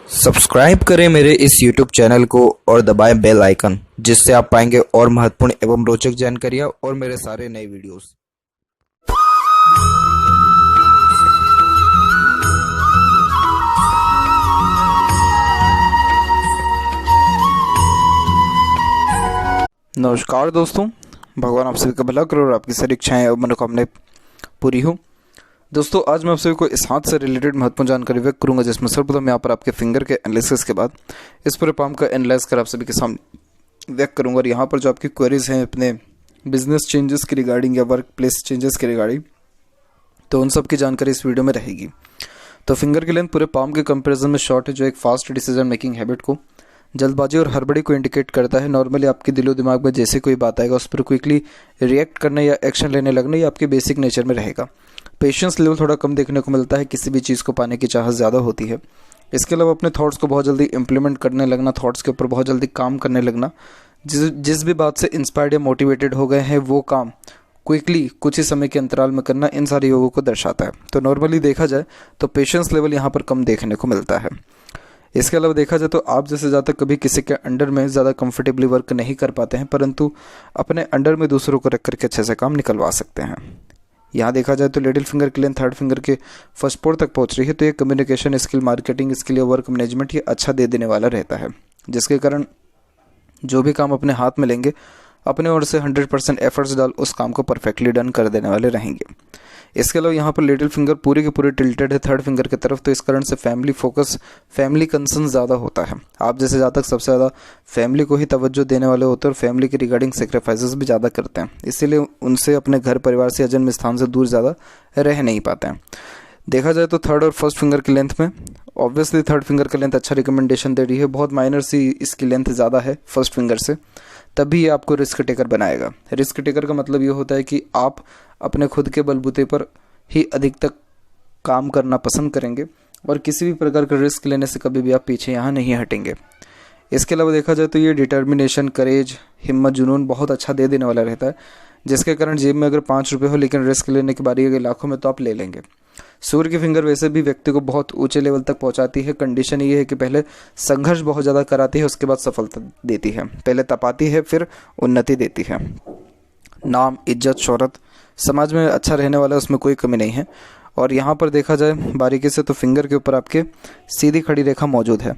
Subscribe करें मेरे इस YouTube चैनल को और दबाएं बेल आइकन, जिससे आप पाएंगे और महत्वपूर्ण एवं रोचक जानकारियां और मेरे सारे नए वीडियोस। नमस्कार दोस्तों, भगवान आप सभी का भला करो और आपकी सारी इच्छाएं और मनोकामनाएं पूरी हो। दोस्तों, आज मैं आप सभी को इस हाथ से रिलेटेड महत्वपूर्ण जानकारी व्यक्त करूंगा, जिसमें सर्वप्रथम यहाँ पर आपके फिंगर के एनालिसिस के बाद इस पूरे पाम का एनालाइज कर आप सभी के सामने व्यक्त करूंगा। और यहाँ पर जो आपकी क्वेरीज हैं अपने बिजनेस चेंजेस के रिगार्डिंग या वर्क प्लेस चेंजेस के रिगार्डिंग, तो उन सब की जानकारी इस वीडियो में रहेगी। तो फिंगर की लेंथ पूरे पाम के कंपेरिजन में शॉर्ट है, जो एक फास्ट डिसीजन मेकिंग हैबिट को, जल्दबाजी और हड़बड़ी को इंडिकेट करता है। नॉर्मली आपके दिलो दिमाग में जैसे कोई बात आएगा उस पर क्विकली रिएक्ट करने या एक्शन लेने लगना, ये आपके बेसिक नेचर में रहेगा। पेशेंस लेवल थोड़ा कम देखने को मिलता है, किसी भी चीज़ को पाने की चाहत ज़्यादा होती है। इसके अलावा अपने थॉट्स को बहुत जल्दी इंप्लीमेंट करने लगना, थॉट्स के ऊपर बहुत जल्दी काम करने लगना, जिस भी बात से इंस्पायर्ड या मोटिवेटेड हो गए हैं वो काम क्विकली कुछ ही समय के अंतराल में करना, इन सारे योगों को दर्शाता है। तो नॉर्मली देखा जाए तो पेशेंस लेवल यहाँ पर कम देखने को मिलता है। इसके अलावा देखा जाए तो आप जैसे ज़्यादा कभी किसी के अंडर में ज़्यादा कंफर्टेबली वर्क नहीं कर पाते हैं, परंतु अपने अंडर में दूसरों को रख करके अच्छे से काम निकलवा सकते हैं। यहाँ देखा जाए तो लिटिल फिंगर की लेंथ थर्ड फिंगर के फर्स्ट पोर तक पहुँच रही है, तो ये कम्युनिकेशन स्किल, मार्केटिंग स्किल या वर्क मैनेजमेंट ये अच्छा दे देने वाला रहता है, जिसके कारण जो भी काम अपने हाथ में लेंगे अपने ओर से 100% एफर्ट्स डाल उस काम को परफेक्टली डन कर देने वाले रहेंगे। इसके अलावा यहाँ पर लिटिल फिंगर पूरे के पूरे टिल्टेड है थर्ड फिंगर की तरफ, तो इस कारण से फैमिली फोकस, फैमिली कंसर्न ज़्यादा होता है। आप जैसे जातक सबसे ज़्यादा फैमिली को ही तवज्जो देने वाले होते हैं और फैमिली के रिगार्डिंग सेक्रीफाइसेस भी ज़्यादा करते हैं, इसीलिए उनसे अपने घर परिवार से या जन्म स्थान से दूर ज़्यादा रह नहीं पाते हैं। देखा जाए तो थर्ड और फर्स्ट फिंगर की लेंथ में ऑब्वियसली थर्ड फिंगर की लेंथ अच्छा रिकमेंडेशन दे रही है, बहुत माइनर सी इसकी लेंथ ज़्यादा है फर्स्ट फिंगर से, तभी ये आपको रिस्क टेकर बनाएगा। रिस्क टेकर का मतलब ये होता है कि आप अपने खुद के बलबूते पर ही अधिक तक काम करना पसंद करेंगे और किसी भी प्रकार का रिस्क लेने से कभी भी आप पीछे यहाँ नहीं हटेंगे। इसके अलावा देखा जाए तो ये डिटर्मिनेशन, करेज, हिम्मत, जुनून बहुत अच्छा दे देने वाला रहता है, जिसके कारण जेब में अगर 5 रुपये हो लेकिन रिस्क लेने की बारी अगर लाखों में तो आप ले लेंगे। सूर्य की फिंगर वैसे भी व्यक्ति को बहुत ऊंचे लेवल तक पहुंचाती है। कंडीशन ये है कि पहले संघर्ष बहुत ज़्यादा कराती है, उसके बाद सफलता देती है। पहले तपाती है, फिर उन्नति देती है। नाम, इज्जत, शोहरत, समाज में अच्छा रहने वाला, उसमें कोई कमी नहीं है। और यहाँ पर देखा जाए बारीकी से तो फिंगर के ऊपर आपके सीधी खड़ी रेखा मौजूद है,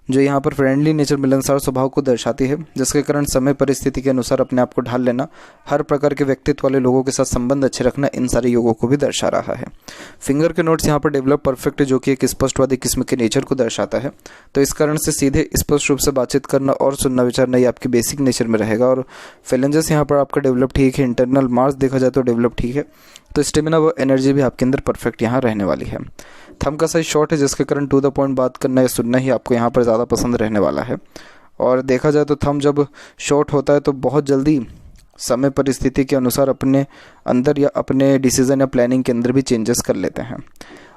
जो यहाँ पर फ्रेंडली नेचर, मिलनसार स्वभाव को दर्शाती है, जिसके कारण समय परिस्थिति के अनुसार अपने आप को ढाल लेना, हर प्रकार के व्यक्तित्व वाले लोगों के साथ संबंध अच्छे रखना, इन सारे योगों को भी दर्शा रहा है। फिंगर के नोट्स यहाँ पर डेवलप परफेक्ट है, जो कि एक स्पष्टवादी किस्म के नेचर को दर्शाता है। तो इस कारण से सीधे स्पष्ट रूप से बातचीत करना और सुनना विचारना ये आपके बेसिक नेचर में रहेगा। और फेलेंजेस यहाँ पर आपका डेवलप ठीक है, इंटरनल मार्स देखा जाए तो डेवलप ठीक है, तो स्टेमिना व एनर्जी भी आपके अंदर परफेक्ट यहाँ रहने वाली है। थंब का साइज शॉर्ट है, जिसके कारण टू द पॉइंट बात करना या सुनना ही आपको यहाँ पर ज़्यादा पसंद रहने वाला है। और देखा जाए तो थंब जब शॉर्ट होता है तो बहुत जल्दी समय परिस्थिति के अनुसार अपने अंदर या अपने डिसीजन या प्लानिंग के अंदर भी चेंजेस कर लेते हैं।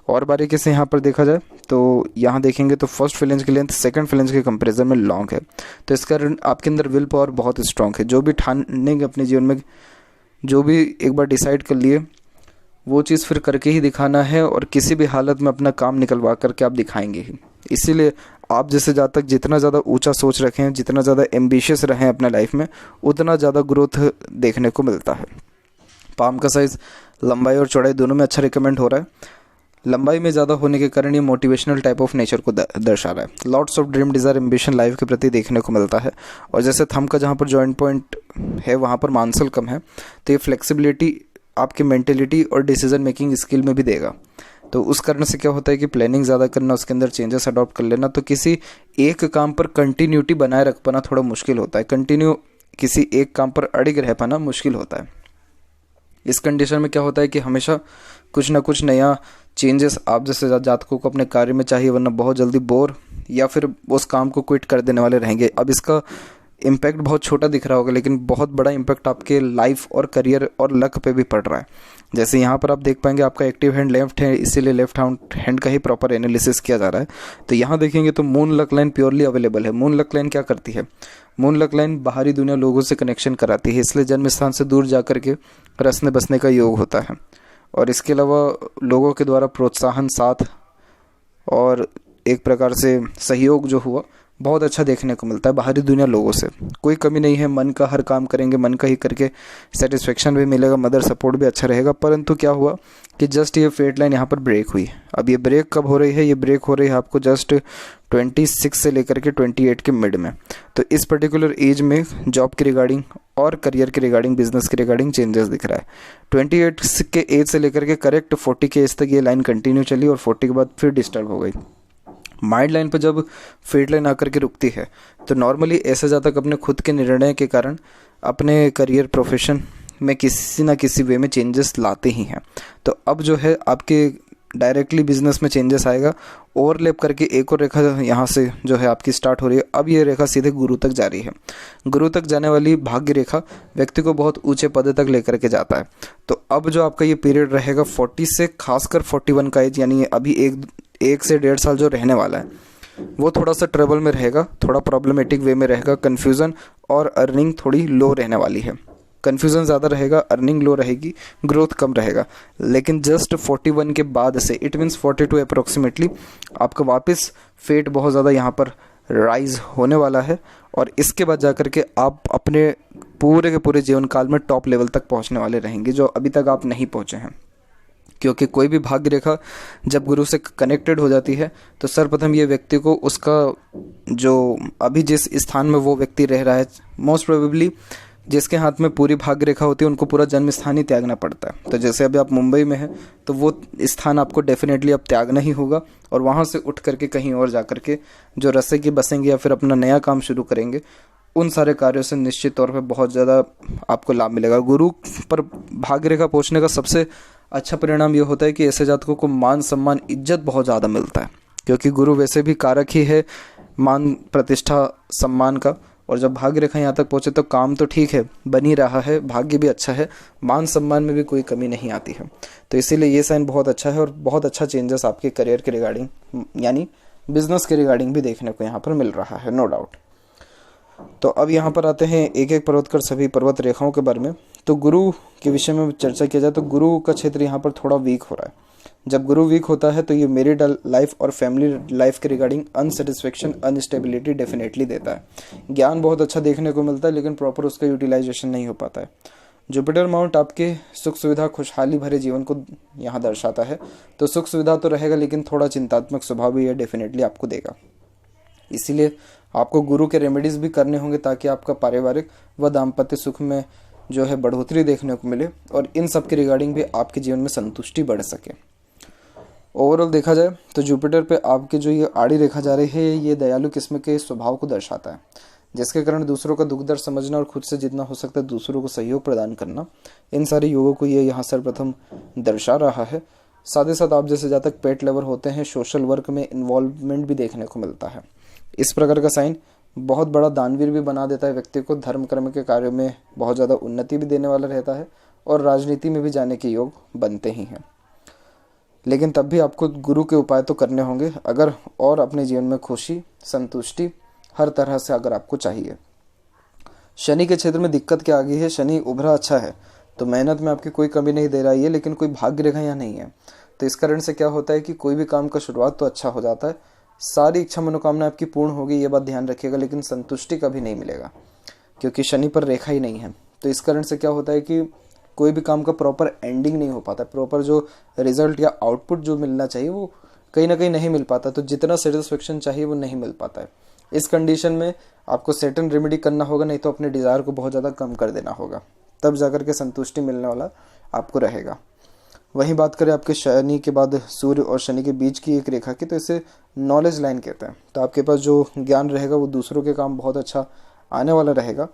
और बारीकी से यहाँ पर देखा जाए तो यहाँ देखेंगे तो फर्स्ट फिलेंज की लेंथ सेकंड फिलेंज के कंपैरिजन में लॉन्ग है, तो इस कारण आपके अंदर विल पावर बहुत स्ट्रॉन्ग है। जो भी ठानेंगे अपने जीवन में, जो भी एक बार डिसाइड कर लिए वो चीज़ फिर करके ही दिखाना है, और किसी भी हालत में अपना काम निकलवा करके आप दिखाएंगे ही। इसीलिए आप जैसे जातक जितना ज़्यादा ऊंचा सोच रखें, जितना ज़्यादा एम्बिशियस रहें अपने लाइफ में, उतना ज़्यादा ग्रोथ देखने को मिलता है। पाम का साइज़ लंबाई और चौड़ाई दोनों में अच्छा रिकमेंड हो रहा है। लंबाई में ज़्यादा होने के कारण ये मोटिवेशनल टाइप ऑफ नेचर को दर्शा रहा है। Lots of dream, desire, ambition life के प्रति देखने को मिलता है। और जैसे थंब का जहाँ पर जॉइंट पॉइंट है वहाँ पर मांसल कम है, तो ये फ्लेक्सिबिलिटी आपकी मेंटेलिटी और डिसीजन मेकिंग स्किल में भी देगा। तो उस कारण से क्या होता है कि प्लानिंग ज़्यादा करना, उसके अंदर चेंजेस अडॉप्ट कर लेना, तो किसी एक काम पर कंटिन्यूटी बनाए रख पाना थोड़ा मुश्किल होता है। कंटिन्यू किसी एक काम पर अड़िग रह पाना मुश्किल होता है। इस कंडीशन में क्या होता है कि हमेशा कुछ ना कुछ नया चेंजेस आप जैसे जातकों को अपने कार्य में चाहिए, वरना बहुत जल्दी बोर या फिर उस काम को क्विट कर देने वाले रहेंगे। अब इसका इम्पैक्ट बहुत छोटा दिख रहा होगा, लेकिन बहुत बड़ा इम्पैक्ट आपके लाइफ और करियर और लक पे भी पड़ रहा है। जैसे यहाँ पर आप देख पाएंगे आपका एक्टिव हैंड लेफ्ट है, इसीलिए लेफ्ट हैंड का ही प्रॉपर एनालिसिस किया जा रहा है। तो यहाँ देखेंगे तो moon luck line purely available है। मून लक लाइन क्या करती है? मून लक लाइन बाहरी दुनिया लोगों से कनेक्शन कराती है, इसलिए जन्म स्थान से दूर जा करके रसने बसने का योग होता है। और इसके अलावा लोगों के द्वारा प्रोत्साहन, साथ और एक प्रकार से सहयोग जो हुआ बहुत अच्छा देखने को मिलता है बाहरी दुनिया लोगों से। कोई कमी नहीं है, मन का हर काम करेंगे, मन का ही करके सेटिस्फेक्शन भी मिलेगा, मदर सपोर्ट भी अच्छा रहेगा। परंतु क्या हुआ कि जस्ट ये फेट लाइन यहाँ पर ब्रेक हुई। अब ये ब्रेक कब हो रही है? ये ब्रेक हो रही है आपको जस्ट 26 से लेकर के 28 के मिड में। तो इस पर्टिकुलर एज में जॉब के रिगार्डिंग और करियर के रिगार्डिंग, बिजनेस के रिगार्डिंग चेंजेस दिख रहा है। 28 के एज से लेकर के करेक्ट 40 के एज तक ये लाइन कंटिन्यू चली और 40 के बाद फिर डिस्टर्ब हो गई। माइंड लाइन पर जब फेट लाइन आकर के रुकती है तो नॉर्मली ऐसे जातक अपने खुद के निर्णय के कारण अपने करियर प्रोफेशन में किसी ना किसी वे में चेंजेस लाते ही हैं। तो अब जो है आपके डायरेक्टली बिजनेस में चेंजेस आएगा। ओवरलैप करके एक और रेखा यहाँ से जो है आपकी स्टार्ट हो रही है। अब ये रेखा सीधे गुरु तक जा रही है। गुरु तक जाने वाली भाग्य रेखा व्यक्ति को बहुत ऊंचे पद तक लेकर के जाता है। तो अब जो आपका ये पीरियड रहेगा 40 से खासकर 41 का एज, यानी अभी एक से 1.5 साल जो रहने वाला है वो थोड़ा सा ट्रबल में रहेगा, थोड़ा प्रॉब्लमेटिक वे में रहेगा। कन्फ्यूज़न और अर्निंग थोड़ी लो रहने वाली है। कन्फ्यूज़न ज़्यादा रहेगा, अर्निंग लो रहेगी, ग्रोथ कम रहेगा। लेकिन जस्ट 41 के बाद से इट मीन्स 42 अप्रोक्सीमेटली आपका वापस फेट बहुत ज़्यादा यहाँ पर राइज होने वाला है। और इसके बाद जाकर के आप अपने पूरे के पूरे जीवन काल में टॉप लेवल तक पहुँचने वाले रहेंगे जो अभी तक आप नहीं पहुँचे हैं। क्योंकि कोई भी भाग्य रेखा जब गुरु से कनेक्टेड हो जाती है तो सर्वप्रथम ये व्यक्ति को उसका जो अभी जिस स्थान में वो व्यक्ति रह रहा है, मोस्ट प्रोबेबली जिसके हाथ में पूरी भाग्य रेखा होती है उनको पूरा जन्म स्थान ही त्यागना पड़ता है। तो जैसे अभी आप मुंबई में हैं तो वो स्थान आपको डेफिनेटली अब त्यागना ही होगा और वहाँ से उठ करके कहीं और जा करके जो रसेंगे बसेंगे या फिर अपना नया काम शुरू करेंगे, उन सारे कार्यों से निश्चित तौर पे बहुत ज़्यादा आपको लाभ मिलेगा। गुरु पर भाग्य रेखा पहुँचने का सबसे अच्छा परिणाम ये होता है कि ऐसे जातकों को मान सम्मान इज्जत बहुत ज़्यादा मिलता है, क्योंकि गुरु वैसे भी कारक ही है मान प्रतिष्ठा सम्मान का। और जब भाग्य रेखा यहाँ तक पहुँचे तो काम तो ठीक है, बन ही रहा है, भाग्य भी अच्छा है, मान सम्मान में भी कोई कमी नहीं आती है। तो इसीलिए ये साइन बहुत अच्छा है और बहुत अच्छा चेंजेस आपके करियर के रिगार्डिंग यानी बिजनेस के रिगार्डिंग भी देखने को यहाँ पर मिल रहा है, नो डाउट। तो अब यहाँ पर आते हैं एक एक पर्वत कर सभी पर्वत रेखाओं के बारे में। तो गुरु के विषय में चर्चा किया जाए तो गुरु का क्षेत्र यहाँ पर थोड़ा वीक हो रहा है। जब गुरु वीक होता है तो ये मैरिड लाइफ और फैमिली लाइफ के रिगार्डिंग अनसेटिस्फेक्शन, अनस्टेबिलिटी डेफिनेटली देता है। ज्ञान बहुत अच्छा देखने को मिलता है लेकिन प्रॉपर उसका यूटिलाइजेशन नहीं हो पाता है। जुपिटर माउंट आपके सुख सुविधा खुशहाली भरे जीवन को यहाँ दर्शाता है। तो सुख सुविधा तो रहेगा लेकिन थोड़ा चिंतात्मक स्वभाव भी यह डेफिनेटली आपको देगा। इसीलिए आपको गुरु के रेमेडीज भी करने होंगे ताकि आपका पारिवारिक व दाम्पत्य सुख में जो है बढ़ोतरी देखने को मिले और इन सब के रिगार्डिंग भी आपके जीवन में संतुष्टि बढ़ सके। ओवरऑल देखा जाए तो जुपिटर पे आपके जो ये आड़ी रेखा जा रही है ये दयालु किस्म के स्वभाव को दर्शाता है, जिसके कारण दूसरों का दुख दर्द समझना और खुद से जितना हो सकता है दूसरों को सहयोग प्रदान करना, इन सारे योगों को ये यहाँ सर्वप्रथम दर्शा रहा है। साथ ही साथ आप जैसे जातक पेट लवर होते हैं, सोशल वर्क में इन्वॉल्वमेंट भी देखने को मिलता है। इस प्रकार का साइन बहुत बड़ा दानवीर भी बना देता है व्यक्ति को, धर्म कर्म के कार्यों में बहुत ज़्यादा उन्नति भी देने वाला रहता है और राजनीति में भी जाने के योग बनते ही हैं। लेकिन तब भी आपको गुरु के उपाय तो करने होंगे अगर और अपने जीवन में खुशी संतुष्टि हर तरह से अगर आपको चाहिए। शनि के क्षेत्र में दिक्कत क्या आ गई है? शनि उभरा अच्छा है तो मेहनत में आपकी कोई कमी नहीं दे रहा है लेकिन कोई भाग्य रेखा यहाँ नहीं है। तो इस कारण से क्या होता है कि कोई भी काम का शुरुआत तो अच्छा हो जाता है, सारी इच्छा मनोकामना आपकी पूर्ण होगी, ये बात ध्यान रखिएगा, लेकिन संतुष्टि कभी नहीं मिलेगा क्योंकि शनि पर रेखा ही नहीं है। तो इस कारण से क्या होता है कि कोई भी काम का प्रॉपर एंडिंग नहीं हो पाता, प्रॉपर जो रिजल्ट या आउटपुट जो मिलना चाहिए वो कहीं ना कहीं नहीं मिल पाता। तो जितना सेटिस्फेक्शन चाहिए वो नहीं मिल पाता है। इस कंडीशन में आपको सर्टेन रेमेडी करना होगा, नहीं तो अपने डिज़ायर को बहुत ज़्यादा कम कर देना होगा, तब जाकर के संतुष्टि मिलने वाला आपको रहेगा। वहीं बात करें आपके शनि के बाद सूर्य और शनि के बीच की एक रेखा की, तो इसे नॉलेज लाइन कहते हैं। तो आपके पास जो ज्ञान रहेगा वो दूसरों के काम बहुत अच्छा आने वाला रहेगा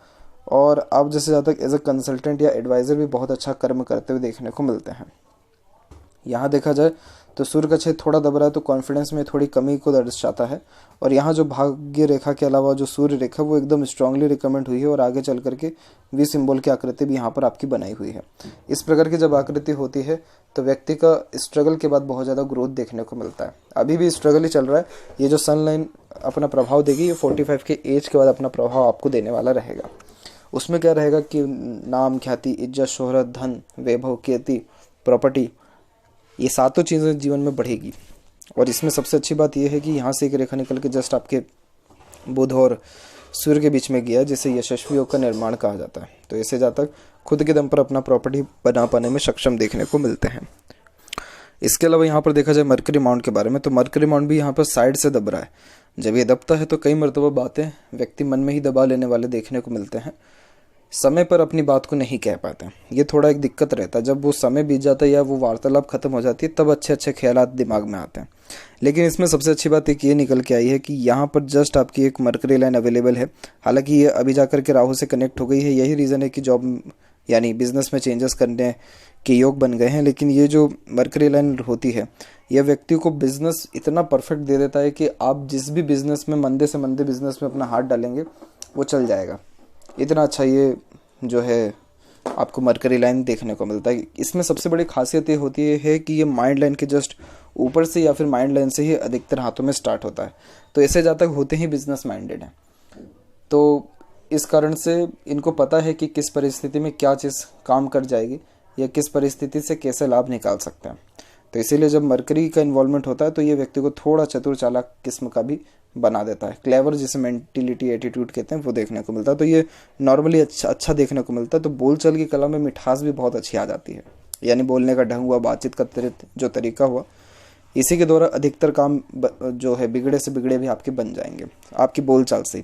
और आप जैसे जातक एज ए कंसल्टेंट या एडवाइज़र भी बहुत अच्छा कर्म करते हुए देखने को मिलते हैं। यहाँ देखा जाए तो सूर्य का क्षेत्र थोड़ा दब रहा है तो कॉन्फिडेंस में थोड़ी कमी को दर्शाता है। और यहाँ जो भाग्य रेखा के अलावा जो सूर्य रेखा वो एकदम स्ट्रांगली रिकमेंड हुई है और आगे चल करके वी सिंबल की आकृति भी यहाँ पर आपकी बनाई हुई है। इस प्रकार की जब आकृति होती है तो व्यक्ति का स्ट्रगल के बाद बहुत ज़्यादा ग्रोथ देखने को मिलता है। अभी भी स्ट्रगल ही चल रहा है। ये जो सनलाइन अपना प्रभाव देगी ये 45 के एज के बाद अपना प्रभाव आपको देने वाला रहेगा। उसमें क्या रहेगा कि नाम, ख्याति, इज्जत, शोहरत, धन, वैभव, कीर्ति, प्रॉपर्टी, ये सातों चीज़ें जीवन में बढ़ेगी और इसमें सबसे अच्छी बात यह है कि यहाँ से एक रेखा निकल के जस्ट आपके बुध और सूर्य के बीच में गया, जिसे यशस्वी योग का निर्माण कहा जाता है। तो ऐसे जातक खुद के दम पर अपना प्रॉपर्टी बना पाने में सक्षम देखने को मिलते हैं। इसके अलावा यहाँ पर देखा जाए मरकरी माउंट के बारे में, तो मरकरी माउंट भी यहाँ पर साइड से दब रहा है। जब ये दबता है तो कई मरतबा बातें व्यक्ति मन में ही दबा लेने वाले देखने को मिलते हैं, समय पर अपनी बात को नहीं कह पाते। ये थोड़ा एक दिक्कत रहता है। जब वो समय बीत जाता है या वो वार्तालाप खत्म हो जाती है तब अच्छे अच्छे ख्यालात दिमाग में आते हैं। लेकिन इसमें सबसे अच्छी बात एक ये निकल के आई है कि यहाँ पर जस्ट आपकी एक मरकरी लाइन अवेलेबल है। हालांकि ये अभी जाकर के राहु से कनेक्ट हो गई है, यही रीज़न है कि जॉब यानी बिजनेस में चेंजेस करने के योग बन गए हैं। लेकिन ये जो मरकरी लाइन होती है यह व्यक्ति को बिजनेस इतना परफेक्ट दे देता है कि आप जिस भी बिजनेस में मंदे से मंदे बिजनेस में अपना हाथ डालेंगे वो चल जाएगा। इतना अच्छा ये जो है आपको मरकरी लाइन देखने को मिलता है। इसमें सबसे बड़ी खासियत ये होती है कि ये माइंड लाइन के जस्ट ऊपर से या फिर माइंड लाइन से ही अधिकतर हाथों में स्टार्ट होता है। तो ऐसे जातक होते ही बिजनेस माइंडेड हैं। तो इस कारण से इनको पता है कि किस परिस्थिति में क्या चीज़ काम कर जाएगी या किस परिस्थिति से कैसे लाभ निकाल सकते हैं। तो इसीलिए जब मरकरी का इन्वॉल्वमेंट होता है तो ये व्यक्ति को थोड़ा चतुर चालाक किस्म का भी बना देता है। क्लेवर जिसे मेंटिलिटी एटीट्यूड कहते हैं वो देखने को मिलता है। तो ये नॉर्मली अच्छा देखने को मिलता है। तो बोलचाल की कला में मिठास भी बहुत अच्छी आ जाती है, यानी बोलने का ढंग हुआ, बातचीत का जो तरीका हुआ, इसी के द्वारा अधिकतर काम जो है बिगड़े से बिगड़े भी आपके बन जाएंगे आपकी बोलचाल से।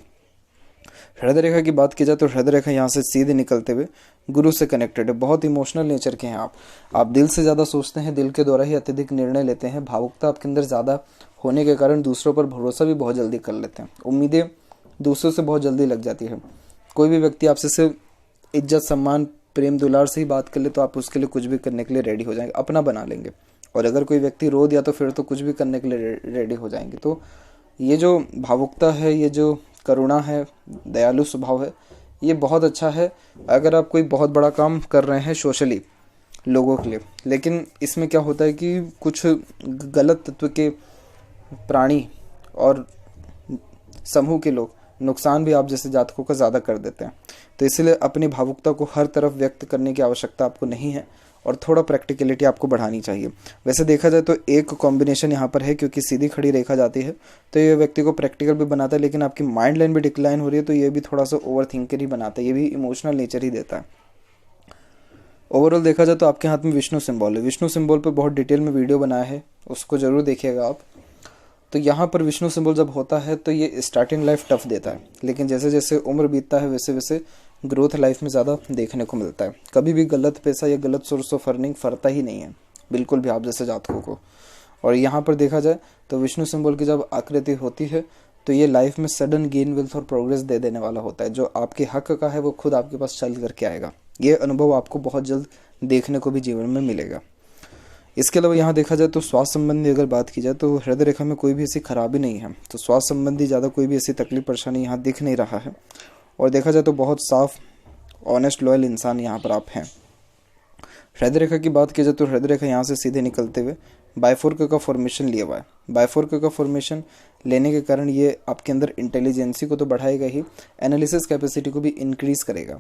हृदय रेखा की बात की जाए तो हृदय रेखा यहाँ से सीधे निकलते हुए गुरु से कनेक्टेड है। बहुत इमोशनल नेचर के हैं आप दिल से ज़्यादा सोचते हैं, दिल के द्वारा ही अत्यधिक निर्णय लेते हैं। भावुकता आपके अंदर ज़्यादा होने के कारण दूसरों पर भरोसा भी बहुत जल्दी कर लेते हैं। उम्मीदें दूसरों से बहुत जल्दी लग जाती है। कोई भी व्यक्ति आपसे सिर्फ इज्जत सम्मान प्रेम दुलार से ही बात कर ले तो आप उसके लिए कुछ भी करने के लिए रेडी हो जाएंगे, अपना बना लेंगे। और अगर कोई व्यक्ति रो दिया तो फिर तो कुछ भी करने के लिए रेडी हो जाएंगे। तो ये जो भावुकता है, ये जो करुणा है, दयालु स्वभाव है, ये बहुत अच्छा है अगर आप कोई बहुत बड़ा काम कर रहे हैं सोशली लोगों के लिए। लेकिन इसमें क्या होता है कि कुछ गलत तत्व के प्राणी और समूह के लोग नुकसान भी आप जैसे जातकों का ज़्यादा कर देते हैं। तो इसलिए अपनी भावुकता को हर तरफ व्यक्त करने की आवश्यकता आपको नहीं है और थोड़ा प्रैक्टिकलिटी आपको बढ़ानी चाहिए। वैसे देखा जाए तो एक कॉम्बिनेशन यहाँ पर है, क्योंकि सीधी खड़ी रेखा जाती है तो ये व्यक्ति को प्रैक्टिकल भी बनाता है, लेकिन आपकी माइंड लाइन भी डिक्लाइन हो रही है तो ये भी थोड़ा सा ओवर थिंकर ही बनाता है, ये भी इमोशनल नेचर ही देता है। ओवरऑल देखा जाए तो आपके हाथ में विष्णु सिंबल है। विष्णु सिंबल पर बहुत डिटेल में वीडियो बनाया है, उसको जरूर देखिएगा आप। तो यहाँ पर विष्णु सिंबल जब होता है तो ये स्टार्टिंग लाइफ टफ देता है, लेकिन जैसे जैसे उम्र बीतता है वैसे वैसे ग्रोथ लाइफ में ज़्यादा देखने को मिलता है। कभी भी गलत पैसा या गलत सोर्स ऑफ अर्निंग फरता ही नहीं है बिल्कुल भी आप जैसे जातकों को। और यहाँ पर देखा जाए तो विष्णु सिंबल की जब आकृति होती है तो ये लाइफ में सडन गेन वेल्थ और प्रोग्रेस दे देने वाला होता है। जो आपके हक का है वो खुद आपके पास चल करके आएगा। ये अनुभव आपको बहुत जल्द देखने को भी जीवन में मिलेगा। इसके अलावा यहाँ देखा जाए तो स्वास्थ्य संबंधी अगर बात की जाए तो हृदय रेखा में कोई भी ऐसी खराबी नहीं है। तो स्वास्थ्य संबंधी ज़्यादा कोई भी ऐसी तकलीफ परेशानी यहाँ दिख नहीं रहा है। और देखा जाए तो बहुत साफ ऑनेस्ट लॉयल इंसान यहाँ पर आप हैं। हृदय रेखा की बात की जाए तो हृदय रेखा यहाँ से सीधे निकलते हुए बाइफोर्क का फॉर्मेशन लिया हुआ है। बाइफोर्क का फॉर्मेशन लेने के कारण ये आपके अंदर इंटेलिजेंसी को तो बढ़ाएगा ही, एनालिसिस कैपेसिटी को भी इंक्रीज करेगा।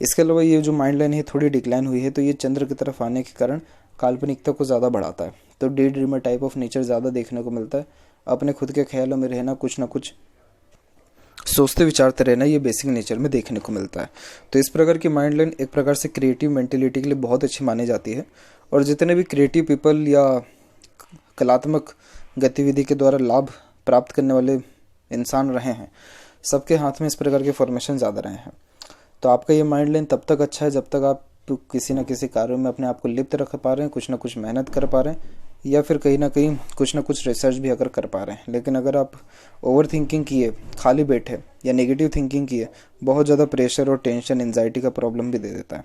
इसके अलावा ये जो माइंड लाइन है थोड़ी डिक्लाइन हुई है तो ये चंद्र की तरफ आने के कारण काल्पनिकता को ज़्यादा बढ़ाता है। तो day dreamer type of nature ज़्यादा देखने को मिलता है। अपने खुद के ख्यालों में रहना, कुछ ना कुछ सोचते विचारते रहना, ये बेसिक नेचर में देखने को मिलता है। तो इस प्रकार की माइंड लाइन एक प्रकार से क्रिएटिव मेंटेलिटी के लिए बहुत अच्छी मानी जाती है। और जितने भी क्रिएटिव पीपल या कलात्मक गतिविधि के द्वारा लाभ प्राप्त करने वाले इंसान रहे हैं, सबके हाथ में इस प्रकार के फॉर्मेशन ज़्यादा रहे हैं। तो आपका ये माइंड लाइन तब तक अच्छा है जब तक आप किसी न किसी कार्य में अपने आप को लिप्त रख पा रहे हैं, कुछ ना कुछ मेहनत कर पा रहे हैं, या फिर कहीं ना कहीं कुछ ना कुछ रिसर्च भी अगर कर पा रहे हैं। लेकिन अगर आप ओवर थिंकिंग किए, खाली बैठे या नेगेटिव थिंकिंग किए, बहुत ज़्यादा प्रेशर और टेंशन एंजाइटी का प्रॉब्लम भी दे देता है।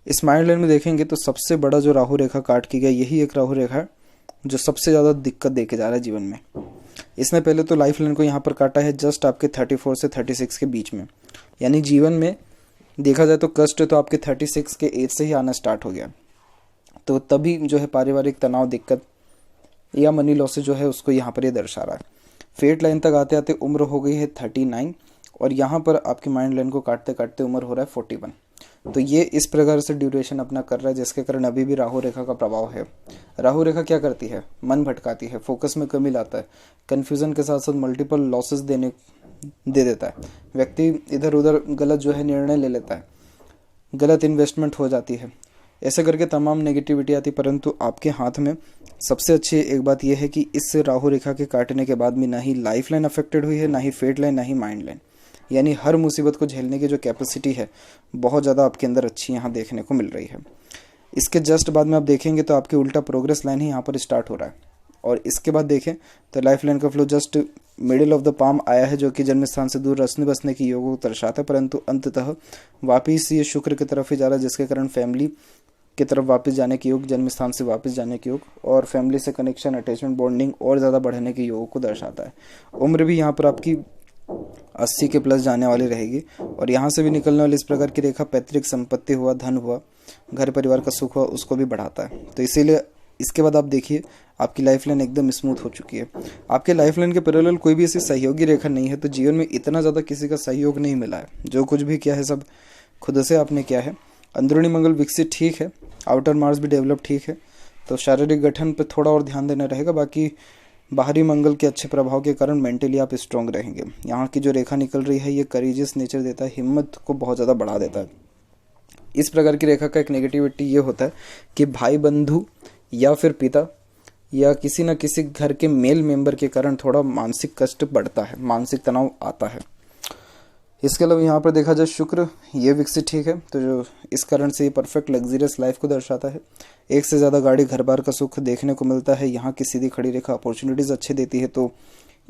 इस माइंड लाइन में देखेंगे तो सबसे बड़ा जो राहु रेखा काट की गई, यही एक राहु रेखा है जो सबसे ज़्यादा दिक्कत दे के जा रहा है जीवन में। इसने पहले तो लाइफ लाइन को यहाँ पर काटा है जस्ट आपके 34 से 36 के बीच में, यानी जीवन में देखा जाए तो कष्ट तो आपके 36 के एज से ही आना स्टार्ट हो गया। तो तभी जो है पारिवारिक तनाव, दिक्कत या मनी लॉसेज जो है उसको यहाँ पर ये दर्शा रहा है। फेट लाइन तक आते आते उम्र हो गई है 39 और यहाँ पर आपकी माइंड लाइन को काटते काटते उम्र हो रहा है 41। तो ये इस प्रकार से ड्यूरेशन अपना कर रहा है, जिसके कारण अभी भी राहु रेखा का प्रभाव है। राहु रेखा क्या करती है? मन भटकाती है, फोकस में कमी लाता है, कन्फ्यूजन के साथ साथ मल्टीपल लॉसेस दे देता है। व्यक्ति इधर उधर गलत जो है निर्णय ले लेता है, गलत इन्वेस्टमेंट हो जाती है, ऐसे करके तमाम नेगेटिविटी आती। परंतु आपके हाथ में सबसे अच्छी एक बात यह है कि इस राहु रेखा के काटने के बाद भी ना ही लाइफ लाइन अफेक्टेड हुई है, ना ही फेट लाइन, ना ही माइंड लाइन। यानी हर मुसीबत को झेलने की जो कैपेसिटी है बहुत ज़्यादा आपके अंदर अच्छी यहाँ देखने को मिल रही है। इसके जस्ट बाद में आप देखेंगे तो आपकी उल्टा प्रोग्रेस लाइन ही यहाँ पर स्टार्ट हो रहा है। और इसके बाद देखें तो लाइफ लाइन का flow just middle of the palm आया है, जो कि जन्म स्थान से दूर रसने बसने की योग को दर्शाता है। परंतु अंततः वापिस ये शुक्र की तरफ ही जा रहा है, जिसके कारण फैमिली की तरफ वापस जाने के योग, जन्म स्थान से वापस जाने के योग और फैमिली से कनेक्शन, अटैचमेंट, बॉन्डिंग और ज़्यादा बढ़ने के योग को दर्शाता है। उम्र भी यहाँ पर आपकी 80 के प्लस जाने वाली रहेगी। और यहाँ से भी निकलने वाली इस प्रकार की रेखा पैतृक संपत्ति हुआ, धन हुआ, घर परिवार का सुख हुआ, उसको भी बढ़ाता है। तो इसीलिए इसके बाद आप देखिए आपकी लाइफ लाइन एकदम स्मूथ हो चुकी है। आपके लाइफ लाइन के पैरेलल कोई भी ऐसी सहयोगी रेखा नहीं है। तो जीवन में इतना ज़्यादा किसी का सहयोग नहीं मिला है। जो कुछ भी किया है सब खुद से आपने किया है। अंदरूनी मंगल विकसित ठीक है, आउटर मार्स भी डेवलप ठीक है। तो शारीरिक गठन पर थोड़ा और ध्यान देना रहेगा। बाकी बाहरी मंगल के अच्छे प्रभाव के कारण मेंटली आप स्ट्रांग रहेंगे। यहाँ की जो रेखा निकल रही है ये करेजियस नेचर देता है, हिम्मत को बहुत ज़्यादा बढ़ा देता है। इस प्रकार की रेखा का एक नेगेटिविटी ये होता है कि भाई बंधु या फिर पिता या किसी न किसी घर के मेल मेंबर के कारण थोड़ा मानसिक कष्ट बढ़ता है, मानसिक तनाव आता है। इसके अलावा यहाँ पर देखा जाए शुक्र ये विकसित ठीक है, तो जो इस कारण से ये परफेक्ट लग्जरियस लाइफ को दर्शाता है। एक से ज़्यादा गाड़ी, घर बार का सुख देखने को मिलता है। यहाँ की सीधी खड़ी रेखा अपॉर्चुनिटीज़ अच्छे देती है। तो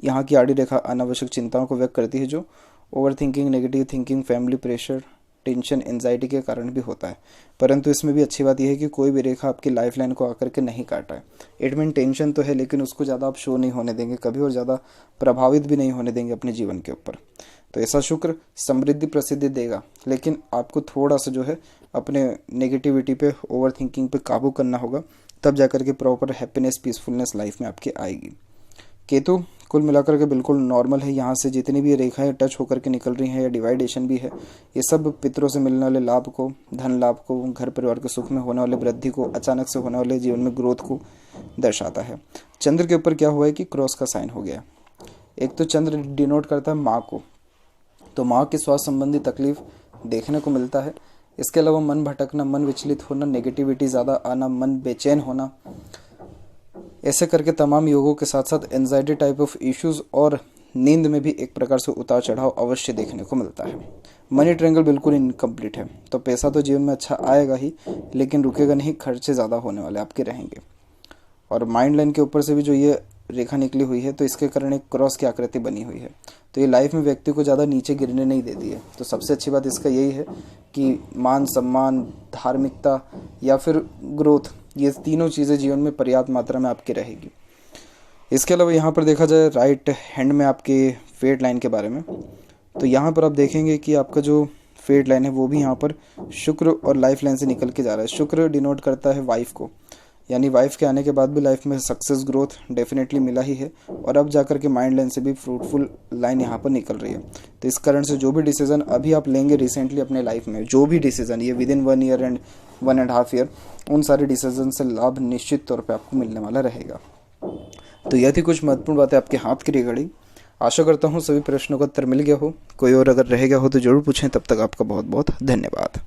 यहाँ की आड़ी रेखा अनावश्यक चिंताओं को व्यक्त करती है, जो over thinking, negative thinking, family pressure, tension, anxiety के कारण भी होता है। परंतु इसमें भी अच्छी बात यह है कि कोई भी रेखा आपकी लाइफ लाइन को आकर के नहीं काटा है। इट मीन टेंशन तो है, लेकिन उसको ज़्यादा आप शो नहीं होने देंगे कभी और ज़्यादा प्रभावित भी नहीं होने देंगे अपने जीवन के ऊपर। तो ऐसा शुक्र समृद्धि प्रसिद्धि देगा, लेकिन आपको थोड़ा सा जो है अपने नेगेटिविटी पे, ओवर थिंकिंग पे काबू करना होगा, तब जाकर के प्रॉपर हैप्पीनेस, पीसफुलनेस लाइफ में आपके आएगी। केतु कुल मिलाकर के बिल्कुल नॉर्मल है। यहाँ से जितनी भी रेखाएं टच होकर के निकल रही हैं या डिवाइडेशन भी है, ये सब पितरों से मिलने वाले लाभ को, धन लाभ को, घर परिवार के सुख में होने वाले वृद्धि को, अचानक से होने वाले जीवन में ग्रोथ को दर्शाता है। चंद्र के ऊपर क्या हुआ है कि क्रॉस का साइन हो गया। एक तो चंद्र डिनोट करता है माँ को, तो माँ के स्वास्थ्य संबंधी तकलीफ देखने को मिलता है। इसके अलावा मन भटकना, मन विचलित होना, नेगेटिविटी ज़्यादा आना, मन बेचैन होना, ऐसे करके तमाम योगों के साथ साथ एंजाइटी टाइप ऑफ इश्यूज और नींद में भी एक प्रकार से उतार चढ़ाव अवश्य देखने को मिलता है। मनी ट्रायंगल बिल्कुल इनकम्प्लीट है। तो पैसा तो जीवन में अच्छा आएगा ही, लेकिन रुकेगा नहीं, खर्चे ज़्यादा होने वाले आपके रहेंगे। और माइंड लाइन के ऊपर से भी जो ये रेखा निकली हुई है, तो इसके कारण एक क्रॉस की आकृति बनी हुई है। तो ये लाइफ में व्यक्ति को ज़्यादा नीचे गिरने नहीं देती है। तो सबसे अच्छी बात इसका यही है कि मान सम्मान, धार्मिकता या फिर ग्रोथ, ये तीनों चीज़ें जीवन में पर्याप्त मात्रा में आपकी रहेगी। इसके अलावा यहाँ पर देखा जाए राइट हैंड में आपके फेट लाइन के बारे में, तो यहाँ पर आप देखेंगे कि आपका जो फेट लाइन है वो भी यहाँ पर शुक्र और लाइफ लाइन से निकल के जा रहा है। शुक्र डिनोट करता है वाइफ को, यानी वाइफ के आने के बाद भी लाइफ में सक्सेस, ग्रोथ डेफिनेटली मिला ही है। और अब जाकर के माइंड लाइन से भी फ्रूटफुल लाइन यहाँ पर निकल रही है। तो इस कारण से जो भी डिसीजन अभी आप लेंगे रिसेंटली अपने लाइफ में, जो भी डिसीजन ये with in 1 year and 1.5 year, उन सारे डिसीजन से लाभ निश्चित तौर पर आपको मिलने वाला रहेगा। तो यह थी कुछ महत्वपूर्ण बातें आपके हाथ की रिगार्डिंग। आशा करता हूँ सभी प्रश्नों का उत्तर मिल गया हो। कोई और अगर रह गया हो तो जरूर पूछें। तब तक आपका बहुत बहुत धन्यवाद।